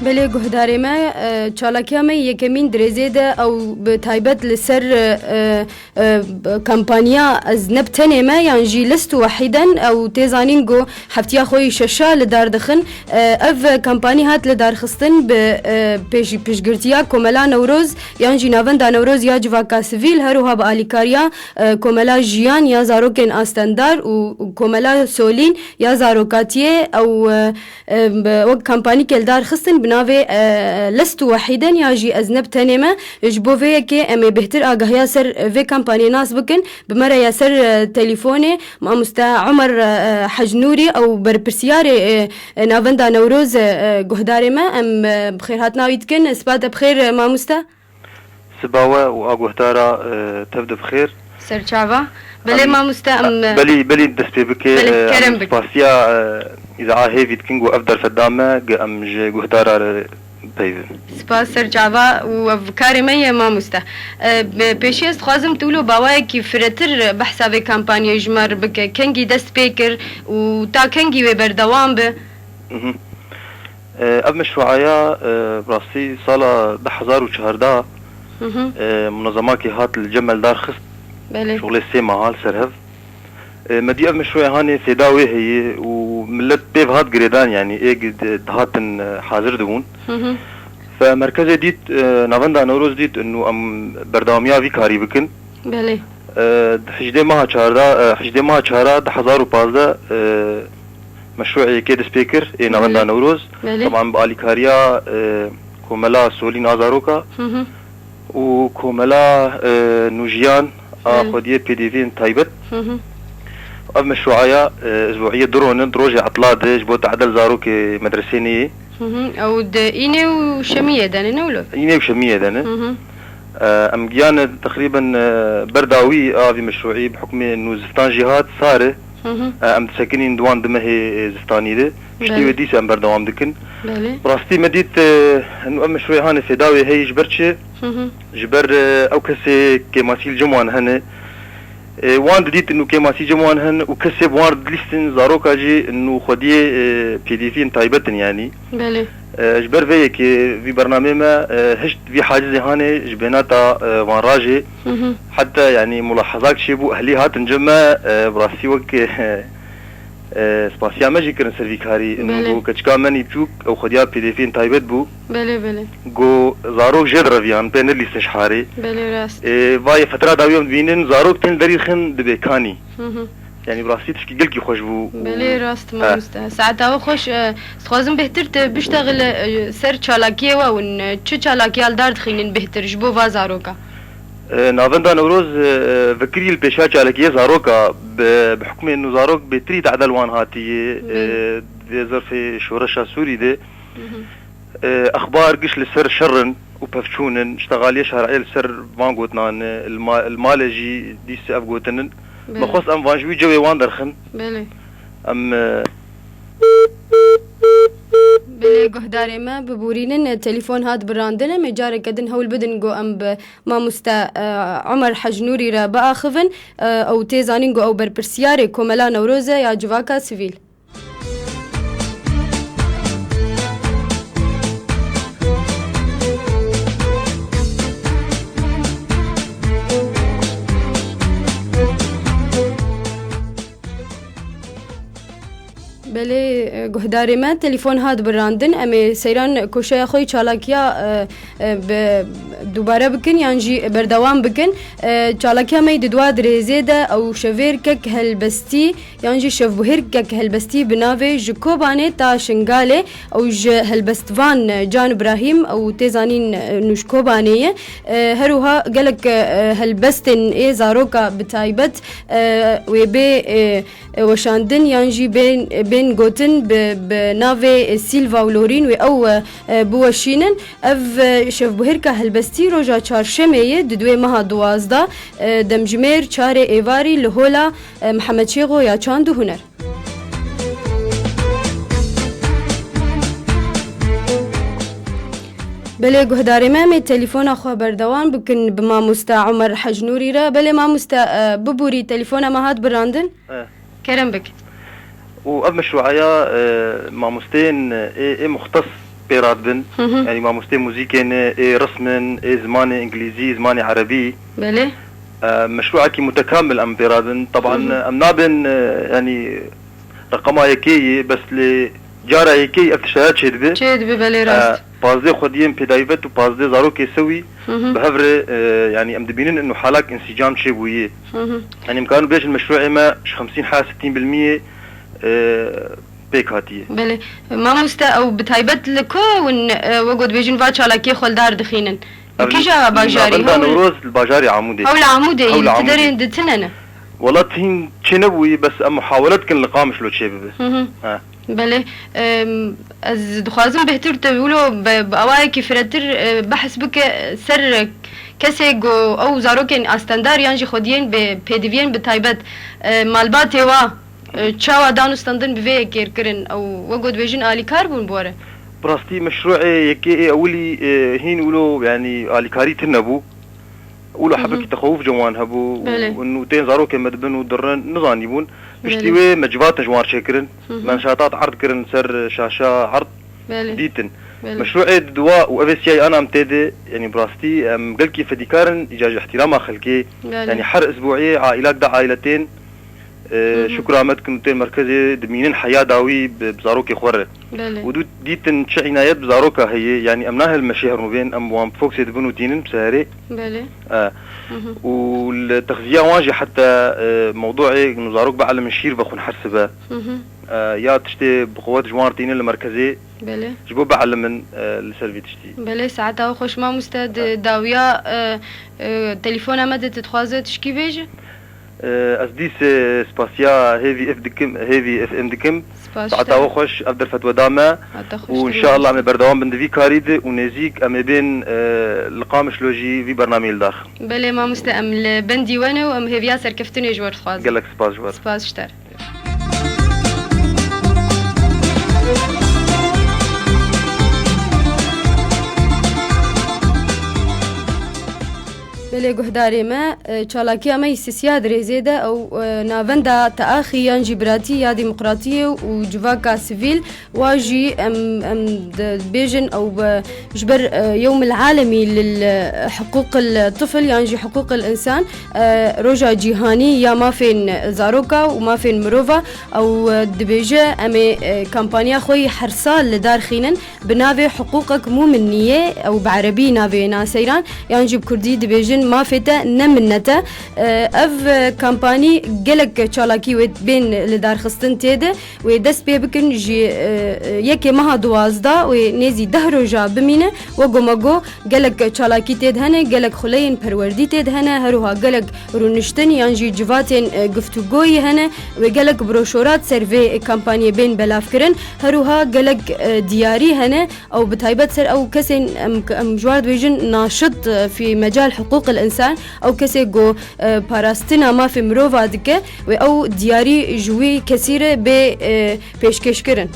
بله گهداری ما چالاکی ما یکمین درزه ده او به تایبت لسر کمپانیا از نبتنه ما یعنی جی لست وحیدن او تیزانین گو هفتیا خوی ششا لدار دخن اف کمپانی هات لدار خستن به پیشگرتیا کملا نوروز یعنی جی نوند نوروز یا جواکا سویل هروها با آلیکاریا کملا جیان یا زاروکن آستاندار و کملا سولین یا زاروکاتیه او وقت کمپانی که لدار خستن ناوی لست وحیدا یا جی از نبتنمه جبو وی که امی بهتر آگاهی سر وی کمپانی ناس بکن بمره یا سر تليفوني ما مستا عمر حجنوري او برپرسیار ناوندا نوروز گهداری ما ام بخیر هاتنا ویدکن اسپاد بخیر ما مستا سباوة وأقوهتارا تبدأ بخير سرچاوا بلي ما مستا ام بلي دستي بكي سباسيا إذا هيفي تكينغو أفضل فدامة أم جي قوهتارا بيفن سپاس سرچاوا و کاری مایه ما مستا پیشی است خوازم تولو باوای کی فرتر بحثا به کمپانی جمر بک کنگی دست پیکر و تا کنگی و بردوام به اب مشروعايا براسي صالة 2014 منظمات هات الجمل دار خست شغل السيما هال سرهف مدي اب مشروع هاني سيداوي هي وملت بيف هات قريدان يعني ايه هاتن حاضر دون فمركز ديت نافندا نوروز ديت انه ام برداميا في كاري بكن بله حجدي ما چارا 2015 مشروع كيد سبيكر نافندا نوروز طبعا باليكاريا كوملا سولين ازاروكا وكوملا نوجيان اخذيه بي دي في تايبت اب مشروعايا اسبوعيه دروجه عطلات جبو تعدل زاروك مدرسينيه او ايني وشميه دانا نولو ايني وشميه دانا ام جيانا تقريبا برداوي في مشروعي بحكم انه زفتان جهات صار ام ساكنين دوان دمه زفتاني ده شتي وديس ام بردوام دكن براستي مديت انه ام مشروعي هاني سيداوي هي جبرتش جبر او كسي كماسيل جموان هنا وان ديت انه كماسي جموان هن وكسب وارد ليستن زاروكا جي انه خديه بي دي في تايبتن يعني بله جبر فيك في برنامج ما هشت في حاجز هاني جبيناتا وان راجي حتى يعني ملاحظات شيبو اهلي هات نجمع براسي وك سباسيا ماجي كرن سيرفيكاري انه كچكا مني بيوك او خديا بي دي في تايبت بو بله جو زاروك جدرفيان بين اللي استشحاري بله راست فاي فتره داويوم بينن زاروك تن دريخن دبيكاني يعني براسي تشكي قلكي خوش بو بله راست ما مستا ساعتها خوش خوازم بهتر بشتغل سر چالاكيه و ان چه چالاكيال دار دخينن بهتر جبو وا زاروكا نافندا نوروز فكري البيشا چالاكيه زاروكا بحكم انه زاروك بتري تعدل وان هاتي في ظرف شورشا سوري ده اخبار قش لسر شرن وبفشونن اشتغاليه شرعيه لسر وان قوتنان المالجي ديس اف قوتنن بخص ام فانجوي جوي وان درخن بله ام بله گهداری ما ببورینن تليفون هات براندنه مجاره کدن هول بدن گو ام ما مستا عمر حجنوري را باخفن او تيزانين گو او برپرسیار کوملا نوروزه یا جواکا سویل بله گهداری ما تليفون هاد براندن امی سیران کوشه خوی چالاکیا دوباره بکن یعنی جی بردوام بکن چالاکیا می دوا درزه ده او شویر کک هلبستی یعنی جی شوهر کک هلبستی بناوی جکوبانه تا شنگاله او ج هلبستوان جان ابراهیم او تزانین نوشکوبانه هروها گلک هلبستن ای زاروکا بتایبت و به وشاندن یعنی جی بین گوتن به ناوی سیلوا و لورین و او بوشینن اف شوهر که هلبستی روژا چهارشنبه دوی ماه 12 دمجمیر 4 ایواری لهولا محمد شیخو یا چاند و هنر بله گهداری ما می تليفون اخو بردوان بکن بما مستا عمر حجنوري را بله ما مستا ببوري تليفون ما هاد براندن كرم بك واب مشروعايا مع مستين ايه مختص بيراد بن يعني ما مستوى موسيقى رسم زمان انجليزي زمان عربي. بله مشروعك متكامل ام بيراد بن طبعا ام نابن يعني رقمها يكي بس لجارة يكي افتشارات شدبه بله راست بازدي خوديين بدايفت وبازدي زاروك يسوي بهفر يعني ام دبينين انه حالك انسجام شبويه يعني مكانوا بيش المشروع ما 50 حا 60% بيك هاتيه. بله ما مستا او بتايبت لكو وقود بيجن فاتش على كي خول دار دخينن كيجا باجاري هو نوروز الباجاري عمودي او العمودي تدرين دتننا والله تين تشنبوي بس محاولات كن لقامش لو تشيبه بله از دخوازم بهتر تقولوا بأواي كفرتر بحث بك سر كسي او زاروكين استاندار يانجي خودين بيديفين بتايبت مالباتي وا تشاوا دانو ستاندن بفي كيركرن او وقود بيجن آلي كاربون بوره براستي مشروعي يكي اولي هين يقولوا يعني آلي كاري تنبو ولو حبك تخوف جوان هبو وانه تين زاروكي مدبن ودرن نظام يبون بشتوي مجبات جوار شكرن منشاطات عرض كرن سر شاشة عرض ديتن مشروعي دواء وافسياي انا امتدي يعني براستي قلكي فديكارن اجاج احترام خلكي يعني حر اسبوعي عائلات دا عائلتين شكرا مدكن تين مركزي دمينين حياة داوي بزاروكي خورة ودو ديتن عنايات بزاروكا هي يعني امناها المشاهر مبين ام وام فوكس يدبنو تينن بسهري والتغذية واجه حتى موضوعي انه زاروك بعلم الشير بخون حسبه يا تشتي بقوات جوار تينن المركزي بله جبو بعلم من السيرفي تشتي بله ساعتها خوش ما مستد داوية تليفون مدى تتخوازه تشكي بيجي اسديس سباسيا هيفي اف ام دكم ساعتها خوش ابدر فتوى داما وان شاء الله من بردوام بندفي كاريد ونزيك ام بين القامش لوجي في برنامج الداخل بله ما مستأمل بندي وانا وام هيفيا سركفتني جوار خواز قال لك سباس جوار سباس شتر بله گهداری ما چالاکی ما سیاسی درزیده او ناوندا تأخی یا جبراتی یا دموکراتی و جواکا سیفیل واجی بیجن او جبر يوم العالمي للحقوق الطفل يعني حقوق الإنسان رجع جهاني يا ما فين زاروكا وما فين مروفا أو دبيجة أمي كامبانيا خوي حرصال لدار خينن بنافي حقوقك مو منية أو بعربي نافي ناسيران يعني جيب كردي دبيجن ما فيتا نمنتا اف كامباني جلك چالاكي بين لدار خستن تيده ودس بيبكن جي يكي مها دوازدا ونيزي دهروجا بمينه وقوماقو جلك چالاكي تيد هنه جلك خلين پروردي تيد هنه هروها جلك رونشتن يانجي جواتين گفتگوي هنه وجلك بروشورات سيرفي كامباني بين بلافكرن هروها جلك دياري هنه او بتايبت سر او كسين جوارد بيجن ناشط في مجال حقوق الإنسان أو كسي جو باراستنا ما في مروفا دكه أو دياري جوي كثيرة بيشكش كرن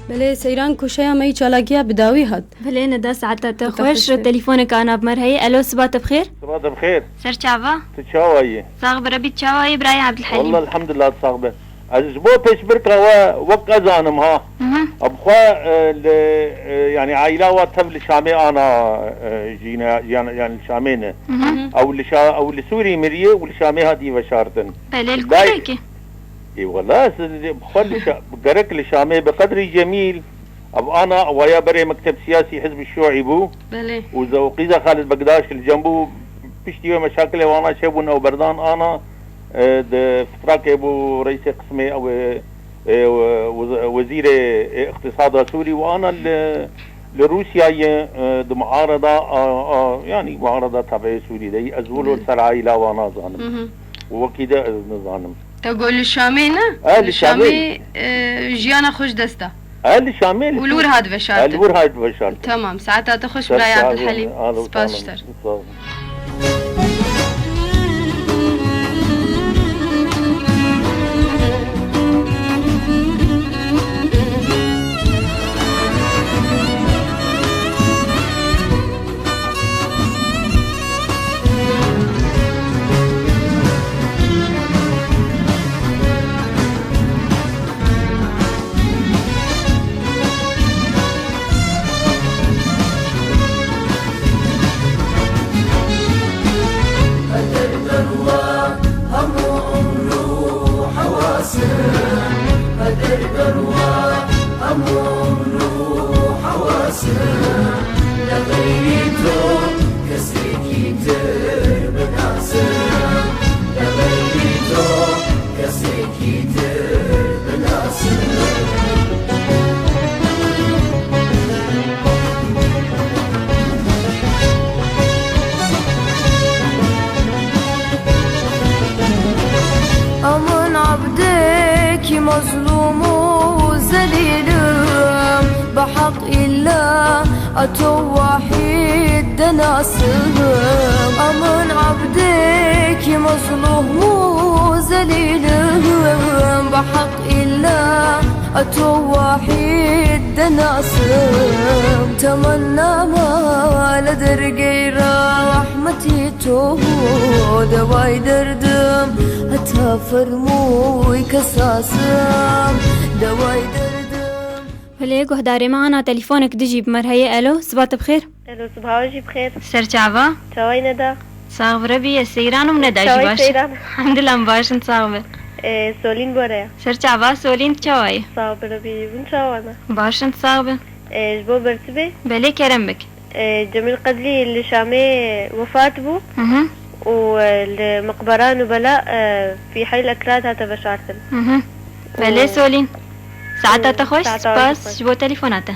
بله سيران كوشيا ماي چالاكيا بداوي هاد بله ندا ساعتها خوش تليفونك انا بمرهي الو صباح بخير صباح بخير سر چاوا تشاوي صاغ بربي تشاوي ابراهيم عبد الحليم والله الحمد لله صاغبه اسبوع بيش بركه وقزانم ها ابخوا يعني عائله وتم الشامي انا جينا يعني الشامين او السوري مريه والشامي هذه وشارتن بله الكوكي اي والله بخل قرك الشامي بقدر جميل اب انا ويا بري مكتب سياسي حزب الشيوعي بو بله وزوقيزه خالد بقداش الجنبو بيشتي مشاكل وانا شابون او بردان انا فتراك ابو رئيس قسمي او وزير اقتصاد سوري وانا لروسيا معارضه يعني معارضه تبع سوري دي ازولوا السرعي لا وانا ظالم وكذا نظام تقول الشامينا الشامي جيانا خوش دستا الشامي والور هاد بشارت الور هاد بشارت تمام ساعتها تخش براي عبد الحليم سباس شتر أمن عبدك مظلوم وذليل بحق الله أتوحيد ناصر. أمن عبدك مظلوم وذليل بحق الله أتوحيد ناصر. تمنى ما لدر غير رحمتي تو دواي دردم حتى فرموي كساسم دواي دردم. هلي قهداري معنا تليفونك دجي بمرهية. ألو صباح بخير. الو صباح وجهي بخير. سرچاوا شوي ندى صاغ ربي السيران ومن داجي باش الحمد لله مباشن صاغ سولين بوريا سرچاوا سولين چاوي صاغ ربي بن شوانا باشن صاغ جبو برتبه بلي كرم بك. جميل قدلي اللي شامي وفات بو والمقبران وبلاء في حي الأكراد هاتا بشارتن. بلي سولين ساعتها تخوش سباس جبو تليفوناته.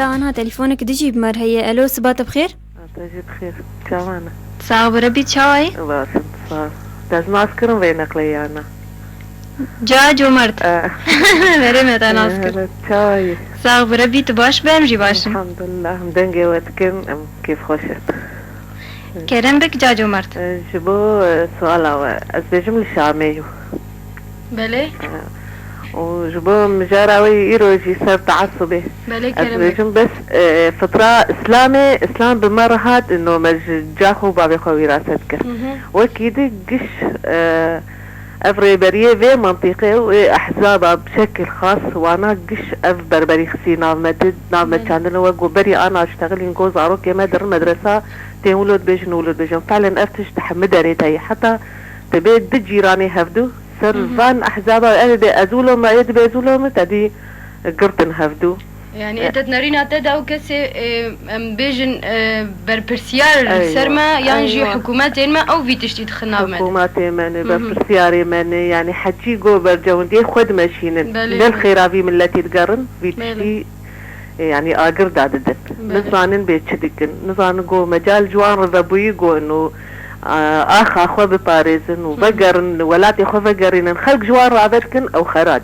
أنا تليفونك دجي بمرهية. ألو صباح بخير. تجي بخير شوانا صاغ بربي تشاوي باشن صار لازم أذكرهم بينك لي أنا جاج ومرت مرمت أنا أذكر تشاوي صاغ بربي تباش بمجي باشن الحمد لله مدنجي واتكن كيف خوشت كرم بك جاج ومرت جبو سؤال أزبجم الشاميو بلي وجبو مجاراوي إيروجي صار تعصبي بلي كرم أزبجم بس فترة إسلام بمرهات إنه مجاخو بابي خوي راستك وكيد قش أفري بريه في منطقة وأحزابها بشكل خاص وأنا قش أف بربري خسي نعمة كان وقو بري أنا أشتغل إنجوز أروك مدرسة تولد بيجن فعلا أفتش تحمد ريتاي حتى تبيت دي جيراني هفدو سرفان أحزابها أنا دي أزولو ما يد بيزولو متدي قرطن هفدو يعني انت تنارينا تدا او كسي بيجن بربرسيار سرما ينجي حكوماتين ما او في تشتي تخنا من حكوماتين من بربرسياري من يعني حجي جو برجون دي خد ماشين للخيرابي من التي تقرن في تشتي يعني آقر داددن نظرانن بيتشدقن نظران جو مجال جوان رضبوي جو انه اخا اخوة بباريزن وبقرن ولاتي اخوة بقرن خلق جوان رابركن او خراج